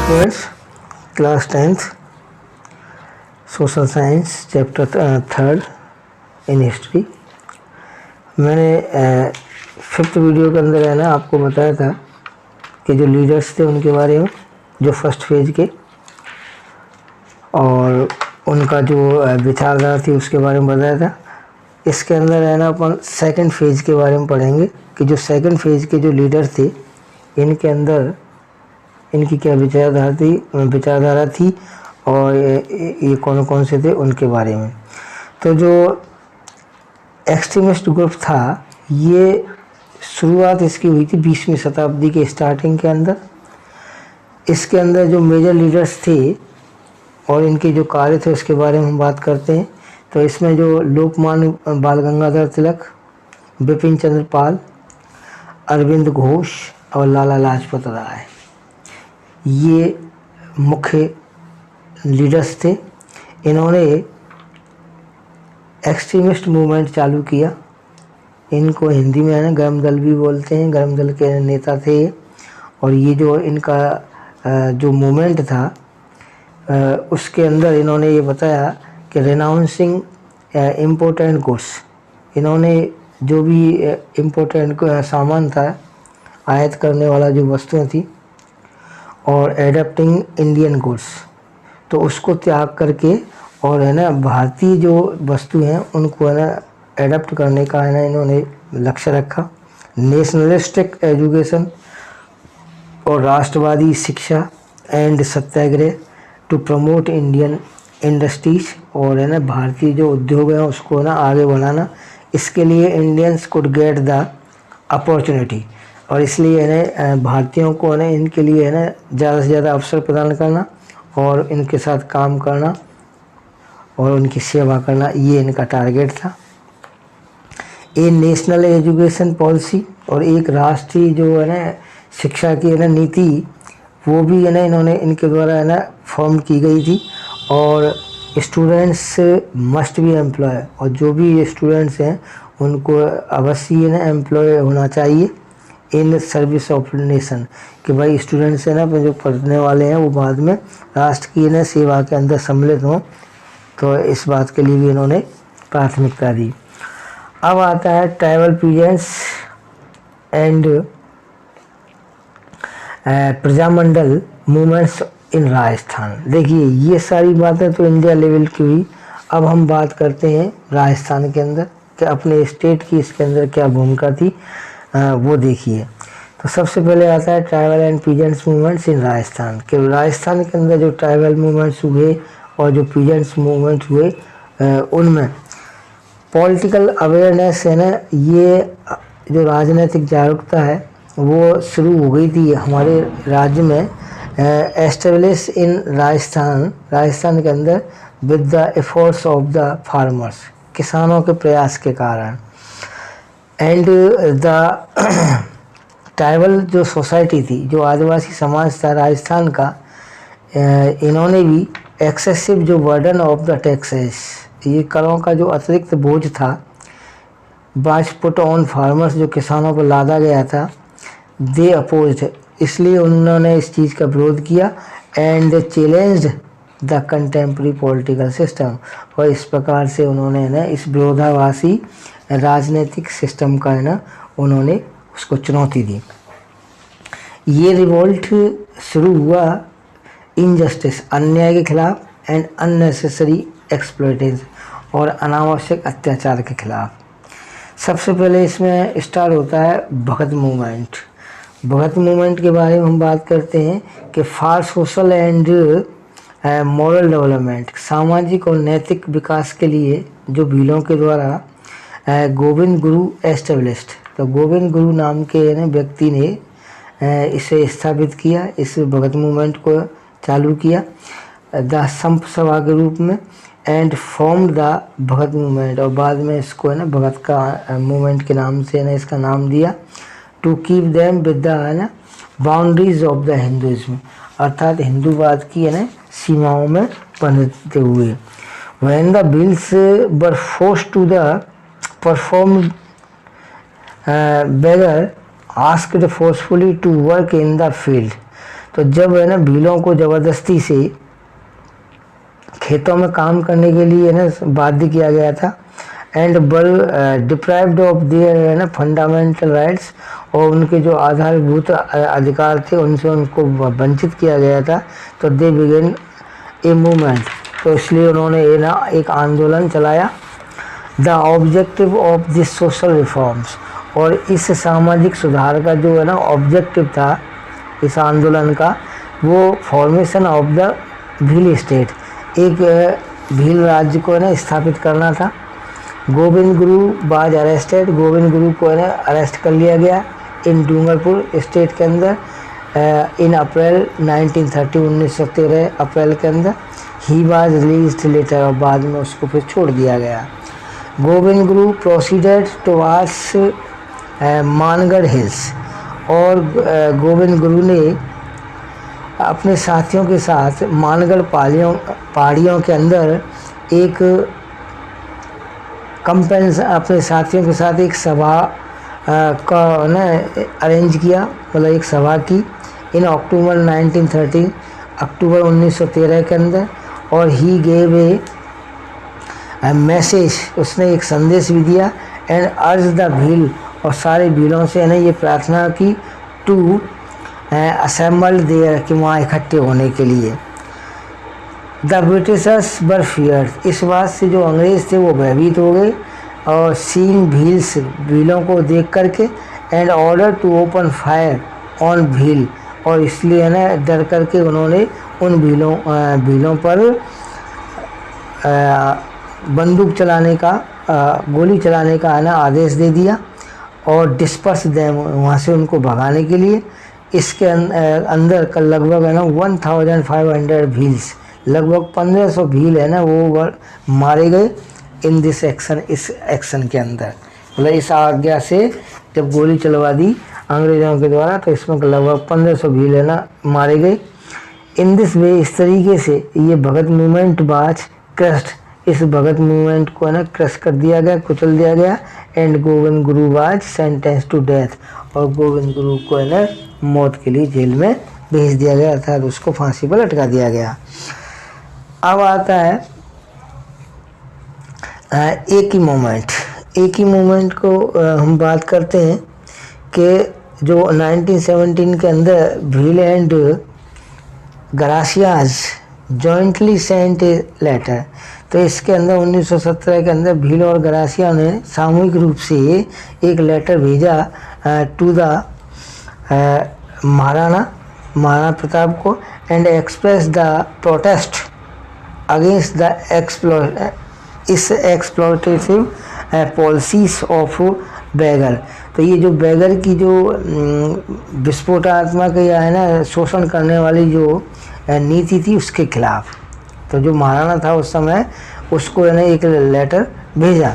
Students, class 10th social science chapter 3rd in history. मैंने 5th video के अंदर है ना आपको बताया था कि जो लीडर्स थे उनके बारे में, जो फर्स्ट फेज के, और उनका जो विचारधारा थी उसके बारे में बताया था। इसके अंदर है ना अपन सेकंड फेज के बारे में पढ़ेंगे कि जो सेकंड फेज के जो लीडर थे इनके अंदर इनकी क्या विचारधारा थी और ये कौन कौन से थे उनके बारे में। तो जो एक्सट्रीमिस्ट ग्रुप था ये शुरुआत इसकी हुई थी 20वीं शताब्दी के स्टार्टिंग के अंदर। इसके अंदर जो मेजर लीडर्स थे और इनके जो कार्य थे उसके बारे में हम बात करते हैं। तो इसमें जो लोकमान्य बाल गंगाधर तिलक, बिपिन चंद्र पाल, अरविंद घोष और लाला लाजपत राय, ये मुख्य लीडर्स थे। इन्होंने एक्सट्रीमिस्ट मूवमेंट चालू किया। इनको हिंदी में है ना गर्म दल भी बोलते हैं, गर्म दल के नेता थे। और ये जो इनका जो मूवमेंट था उसके अंदर इन्होंने ये बताया कि रेनाउंसिंग इम्पोर्टेंट गुड्स, इन्होंने जो भी इम्पोर्टेंट सामान था, आयात करने वाला जो वस्तुएं थी, और एडप्टिंग इंडियन गुड्स, तो उसको त्याग करके और है ना भारतीय जो वस्तु हैं उनको है ना एडप्ट करने का है ना इन्होंने लक्ष्य रखा। नेशनलिस्टिक एजुकेशन और राष्ट्रवादी शिक्षा and satyagraha to promote Indian industries, और है ना भारतीय जो उद्योग हैं उसको ना आगे बढ़ाना। इसके लिए Indians could get the opportunity, और इसलिए है ना भारतीयों को है ना इनके लिए है ना ज़्यादा से ज़्यादा अवसर प्रदान करना और इनके साथ काम करना और उनकी सेवा करना, ये इनका टारगेट था। ए नेशनल एजुकेशन पॉलिसी, और एक राष्ट्रीय जो है ना शिक्षा की है ना नीति, वो भी है ना इन्होंने इनके द्वारा है ना फॉर्म की गई थी। और स्टूडेंट्स मस्ट बी एम्प्लॉय, और जो भी स्टूडेंट्स हैं उनको अवश्य है ना एम्प्लॉय होना चाहिए इन सर्विस ऑफ नेशन, कि भाई स्टूडेंट्स है ना जो पढ़ने वाले हैं वो बाद में राष्ट्र की ना सेवा के अंदर सम्मिलित हों। तो इस बात के लिए भी इन्होंने प्राथमिकता दी। अब आता है tribal peasants and Prajamandal movements इन राजस्थान। देखिए ये सारी बातें तो इंडिया लेवल की हुई। अब हम बात करते हैं राजस्थान के अंदर कि अपने स्टेट की इसके अंदर क्या भूमिका थी, वो देखिए। तो सबसे पहले आता है ट्राइबल एंड पीजेंट्स मूवमेंट्स इन राजस्थान, कि राजस्थान के अंदर जो ट्राइबल मूवमेंट्स हुए और जो पीजेंट्स मूवमेंट्स हुए उनमें पॉलिटिकल अवेयरनेस है ना, ये जो राजनीतिक जागरूकता है वो शुरू हो गई थी हमारे राज्य में, एस्टेब्लिश इन राजस्थान के अंदर with the efforts of the farmers, किसानों के प्रयास के कारण। एंड द ट्राइबल जो सोसाइटी थी, जो आदिवासी समाज था राजस्थान का, इन्होंने भी एक्सेसिव जो बर्डन ऑफ द टैक्सेस, ये करों का जो अतिरिक्त बोझ था वाज पुट ऑन फार्मर्स, जो किसानों पर लादा गया था, दे अपोज्ड, इसलिए उन्होंने इस चीज़ का विरोध किया। And challenged the contemporary political system, और इस प्रकार से उन्होंने ना इस विरोधाभासी राजनीतिक सिस्टम का है ना उन्होंने उसको चुनौती दी। ये रिवोल्ट शुरू हुआ इनजस्टिस, अन्याय के खिलाफ, एंड अननेसेसरी एक्सप्लॉयटेशन, और अनावश्यक अत्याचार के खिलाफ। सबसे पहले इसमें स्टार्ट होता है भगत मूवमेंट। भगत मूवमेंट के बारे में हम बात करते हैं कि for social and moral development, सामाजिक और नैतिक विकास के लिए जो भीलों के द्वारा गोविंद गुरु एस्टेब्लिश्ड, तो गोविंद गुरु नाम के व्यक्ति ने इसे स्थापित किया, इस भगत मूवमेंट को चालू किया द संप सभा के रूप में, and form the Bhagat movement, और बाद में इसको है ना भगत का मूवमेंट के नाम से ना इसका नाम दिया। To keep them with the है ना बाउंड्रीज ऑफ द हिंदुइज्म, अर्थात हिंदूवाद की है ना सीमाओं में बंधते हुए। When the Bhils were forced to the perform beggar asked forcefully to work in the field, तो जब है ना भीलों को ज़बरदस्ती से खेतों में काम करने के लिए ना बाध्य किया गया था, एंड डिप्राइव्ड ऑफ देयर ना फंडामेंटल राइट्स, और उनके जो आधारभूत अधिकार थे उनसे उनको वंचित किया गया था, तो दे बिगिन ए मूवमेंट, तो इसलिए उन्होंने ये ना एक आंदोलन चलाया। The objective of this social reforms, और इस सामाजिक सुधार का जो है ना ऑब्जेक्टिव था इस आंदोलन का, वो formation of the Bhil state, एक भील राज्य को है ना स्थापित करना था। गोविंद गुरु बाज अरेस्टेड, गोविंद गुरु को है ना अरेस्ट कर लिया गया इन डूंगरपुर स्टेट के अंदर इन अप्रैल 1930, 1913 अप्रैल के अंदर। ही वाज रिलीज्ड लेटर, और बाद में उसको फिर छोड़ दिया गया। Govind Guru proceeded towards Mangarh hills, और गोविंद गुरु ने अपने साथियों के साथ मानगढ़ पहाड़ियों के अंदर एक अपने साथियों के साथ एक सभा का ना अरेंज किया, मतलब एक सभा की इन अक्टूबर 1913, अक्टूबर 1913 के अंदर। और ही गेव ए मैसेज, उसने एक संदेश भी दिया, एंड अर्ज द भील, और सारे भीलों से है ना ये प्रार्थना की, टू असेंबल देयर, कि वहाँ इकट्ठे होने के लिए। द ब्रिटिशर्स वर फियर्ड, इस बात से जो अंग्रेज़ थे वो भयभीत हो गए, और सीइंग भील्स, भीलों को देख करके, and order to open fire on Bhil, और इसलिए है ना डर करके उन्होंने उन भीलों पर बंदूक चलाने का, गोली चलाने का है ना आदेश दे दिया, और डिस्पर्स देम, वहाँ से उनको भगाने के लिए। इसके अंदर का लगभग है ना 1500 भील्स, लगभग 1500 भील है ना वो मारे गए इन दिस एक्शन, इस एक्शन के अंदर, मतलब इस आज्ञा से जब गोली चलवा दी अंग्रेज़ों के द्वारा, तो इसमें लगभग 1500 भील है ना मारे गए। इन दिस वे, इस तरीके से ये भगत मूवमेंट बाज क्रस्ट, इस भगत मूवमेंट को है ना क्रश कर दिया गया, कुचल दिया गया। And Govind Guru was sentence to death, और गोविंद गुरु को है ना मौत के लिए जेल में भेज दिया गया, अर्थात उसको फांसी पर लटका दिया गया। अब आता है एक ही मोमेंट, एक ही मोमेंट को हम बात करते हैं कि जो 1917 के अंदर Bhil and Garasias jointly sent a letter, तो इसके अंदर 1917 के अंदर भील और ग्रासिया ने सामूहिक रूप से एक लेटर भेजा टू द महाराणा प्रताप को, and express the protest against the exploitative policies of begar. तो ये जो बैगर की जो विस्फोटात्मक या है ना शोषण करने वाली जो नीति थी उसके खिलाफ, तो जो महाराणा था उस समय उसको है ना एक लेटर भेजा।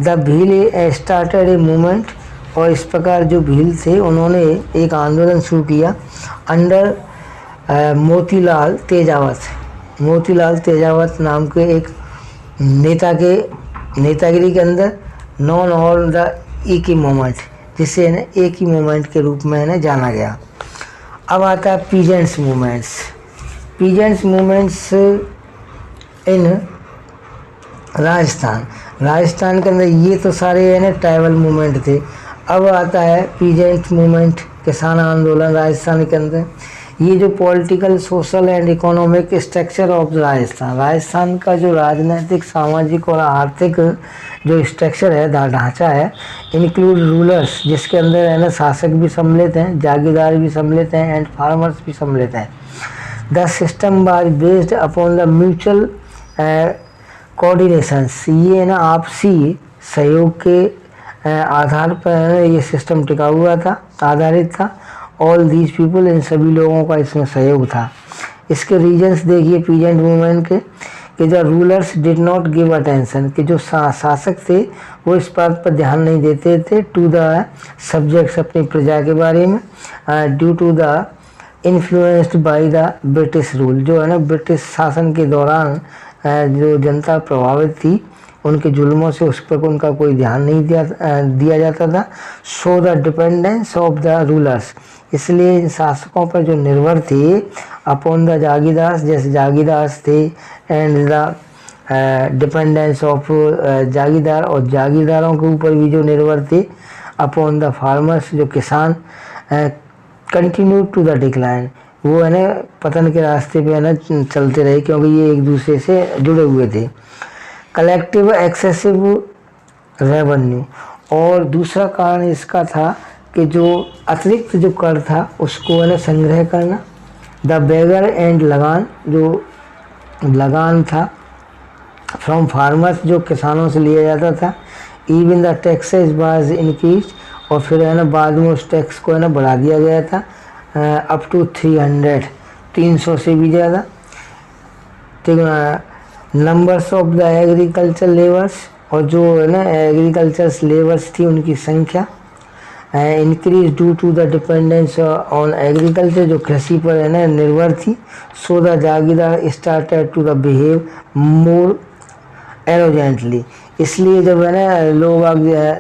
The Bhil started a movement, और इस प्रकार जो भील थे उन्होंने एक आंदोलन शुरू किया अंडर मोतीलाल तेजावत नाम के एक नेता के नेतागिरी के अंदर, नॉन ऑल द एक ही मूवमेंट, जिसे है एक ही मूवमेंट के रूप में है ना जाना गया। अब आता है पीजेंट्स मूवमेंट्स इन राजस्थान के अंदर, ये तो सारे है ना ट्राइबल मूवमेंट थे। अब आता है पीजेंट मूवमेंट, किसान आंदोलन राजस्थान के अंदर। ये जो political, social and economic structure of Rajasthan का जो राजनीतिक, सामाजिक और आर्थिक जो स्ट्रक्चर है, ढांचा है, इंक्लूड रूलर्स, जिसके अंदर है ना शासक भी सम्मिलित हैं, जागीरदार भी सम्मिलित हैं, एंड फार्मर्स भी सम्मिलित हैं। The system was based upon the mutual coordinations, ये ना आपसी सहयोग के आधार पर ये सिस्टम टिका हुआ था, आधारित था। ऑल दीज पीपल, इन सभी लोगों का इसमें सहयोग था। इसके रीजन्स देखिए पीजेंट मूवमेंट के, कि जो rulers did not give attention, कि जो शासक थे वो इस बात पर ध्यान नहीं देते थे, टू द सब्जेक्ट्स, अपनी प्रजा के बारे में, due to the influenced by the British rule, जो है ना ब्रिटिश शासन के दौरान जो जनता प्रभावित थी उनके जुल्मों से उस पर उनका कोई ध्यान नहीं दिया जाता था। So the dependence of the rulers, इसलिए इन शासकों पर जो निर्भर थे अपॉन द जागीरदार, जैसे जागीरदार थे, एंड द डिपेंडेंस ऑफ जागीरदार, और जागीरदारों के ऊपर भी जो निर्भर थे अपॉन द फार्मर्स, जो किसान, कंटिन्यू टू द डिक्लाइन, वो है ना पतन के रास्ते पे है ना चलते रहे, क्योंकि ये एक दूसरे से जुड़े हुए थे। कलेक्टिव एक्सेसिव रेवेन्यू, और दूसरा कारण इसका था कि जो अतिरिक्त जो कर था उसको है ना संग्रह करना। द बेगर एंड लगान, जो लगान था फ्रॉम फार्मर्स, जो किसानों से लिया जाता था। Even the taxes was increase, और फिर है ना बाद में उस टैक्स को है ना बढ़ा दिया गया था अप टू 300 से भी ज़्यादा। ठीक है। Numbers of the agriculture labours, और जो है ना एग्रीकल्चर लेबर्स थी उनकी संख्या increase due to the dependence on agriculture, जो कृषि पर है ना निर्भर थी। So the jagirdar started to the behave more arrogantly, इसलिए जब है ना लोग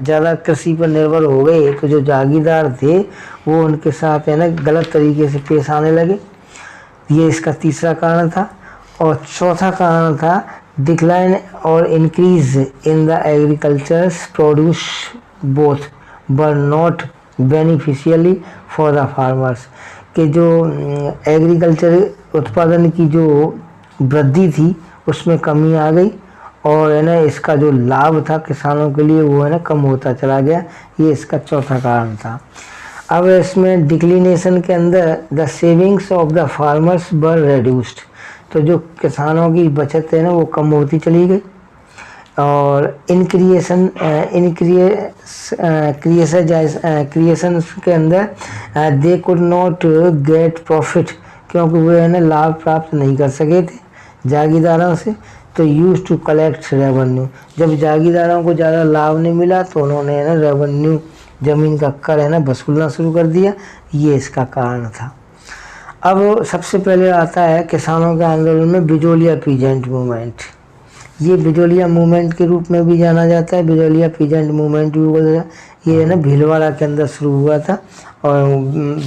ज़्यादा कृषि पर निर्भर हो गए तो जो जागीरदार थे वो उनके साथ है ना गलत तरीके से पेश आने लगे। ये इसका तीसरा कारण था। और चौथा कारण था डिक्लाइन और increase in the agricultures produce both were not beneficially for the farmers, कि जो एग्रीकल्चर उत्पादन की जो वृद्धि थी उसमें कमी आ गई, और है ना इसका जो लाभ था किसानों के लिए वो है ना कम होता चला गया। ये इसका चौथा कारण था। अब इसमें डिक्लिनेशन के अंदर the savings of the farmers were reduced, तो जो किसानों की बचत है ना वो कम होती चली गई। और क्रिएशन के अंदर they could not gate profit, क्योंकि वो है ना लाभ प्राप्त नहीं कर सके थे जागीरदारों से। तो यूज टू कलेक्ट रेवेन्यू, जब जागीरदारों को ज़्यादा लाभ नहीं मिला तो उन्होंने है ना रेवेन्यू, ज़मीन का कर है ना वसूलना शुरू कर दिया। ये इसका कारण था। अब सबसे पहले आता है किसानों के आंदोलन में बिजोलिया पीजेंट मूवमेंट। ये बिजोलिया मूवमेंट के रूप में भी जाना जाता है, बिजोलिया पीजेंट मूवमेंट भी बोला जाता है। ये है ना भीलवाड़ा के अंदर शुरू हुआ था, और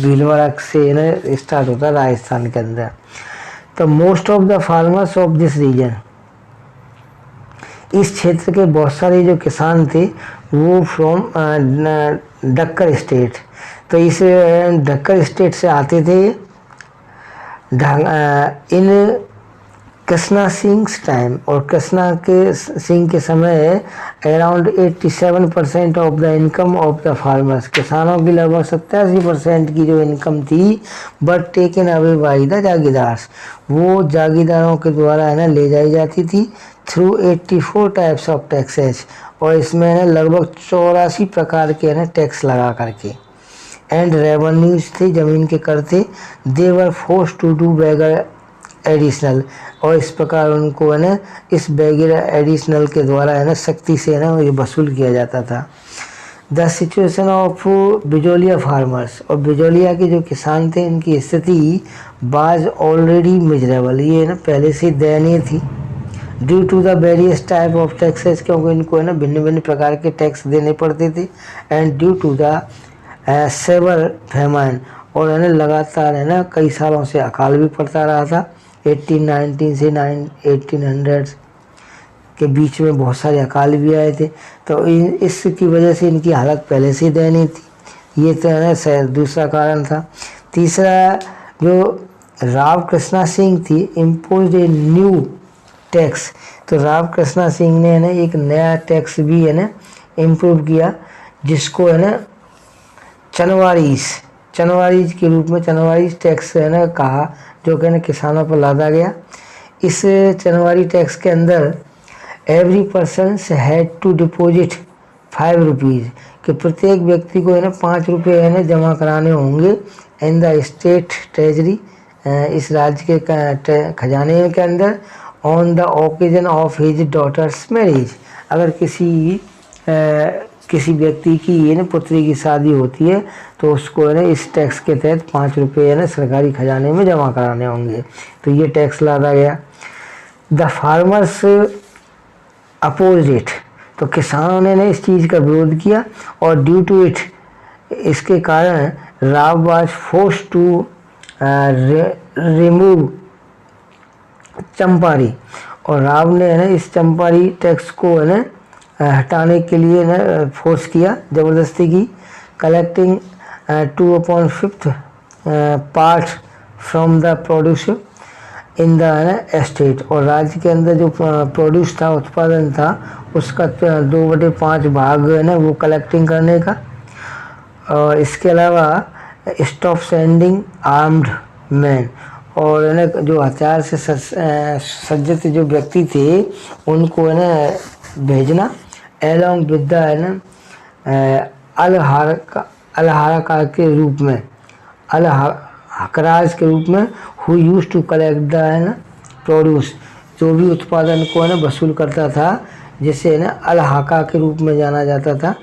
भीलवाड़ा से है ना स्टार्ट होता है राजस्थान के अंदर। तो most of the farmers of this region, इस क्षेत्र के बहुत सारे जो किसान थे वो फ्रॉम डक्कर स्टेट, तो इस डक्कर स्टेट से आते थे। इन कृष्णा सिंह टाइम, और कृष्णा के सिंह के समय around 87% of the income of the farmers, किसानों की लगभग 87% की जो इनकम थी but taken away by the jagirdars, वो जागीरदारों के द्वारा है ना ले जाई जाती थी थ्रू 84 टाइप्स ऑफ टैक्सेस, और इसमें है ना लगभग 84 प्रकार के है ना टैक्स लगा करके। एंड रेवेन्यूज थे, ज़मीन के कर थे। They were force to do begar additional, और इस प्रकार उनको है ना इस बेगर एडिशनल के द्वारा है ना सख्ती से है ना ये वसूल किया जाता था। The situation of Bijolia farmers, और बिजोलिया के जो किसान थे इनकी स्थिति बाज ऑलरेडी मिजरेबल, ये ना पहले से दयनीय थी। Due to the various type of taxes, क्योंकि इनको है ना भिन्न भिन्न प्रकार के टैक्स देने पड़ते थे। And due to the severe famine, और है ना लगातार है ना कई सालों से अकाल भी पड़ता रहा था। 1819 से 1800 के बीच में बहुत सारे अकाल भी आए थे, तो इसकी वजह से इनकी हालत पहले से दयनीय थी। ये तो है ना दूसरा कारण था। तीसरा, जो राव कृष्णा सिंह थी इम्पोज ए न्यू टैक्स, तो राव कृष्णा सिंह ने है ना एक नया टैक्स भी है ना इम्प्रूव किया, जिसको है ना चनवारीज के रूप में चनवारीज टैक्स है ना कहा, जो कि ना किसानों पर लादा गया। इस चनवारी टैक्स के अंदर every person had to deposit 5 rupees, कि प्रत्येक व्यक्ति को है ना 5 रुपये है ना जमा कराने होंगे इन द स्टेट ट्रेजरी, इस राज्य के खजाने के अंदर। On the occasion of his daughter's marriage, अगर किसी व्यक्ति की ये ना पुत्री की शादी होती है तो उसको है ना इस टैक्स के तहत 5 रुपये है ना सरकारी खजाने में जमा कराने होंगे, तो ये टैक्स लादा गया। द फार्मर्स अपोज इट, तो किसानों ने इस चीज़ का विरोध किया और ड्यू टू इट, इसके कारण Rao was force to remove चंपारी, और राव ने है ना इस चंपारी टैक्स को है ना हटाने के लिए ना फोर्स किया, ज़बरदस्ती की। Collecting 2/5 part from the produce in the estate, और राज्य के अंदर जो प्रोड्यूस था, उत्पादन था, उसका 2/5 भाग है ना वो कलेक्टिंग करने का। और इसके अलावा स्टॉप सेंडिंग आर्म्ड मैन, और है ना जो हथियार से सज्जित जो व्यक्ति थे उनको है ना भेजना, एलोंग विद द है ना अलहारका के रूप में, हकराज के रूप में, who use to collect the है ना प्रोड्यूस, जो भी उत्पादन को है ना वसूल करता था, जिसे है ना अलहाका के रूप में जाना जाता था।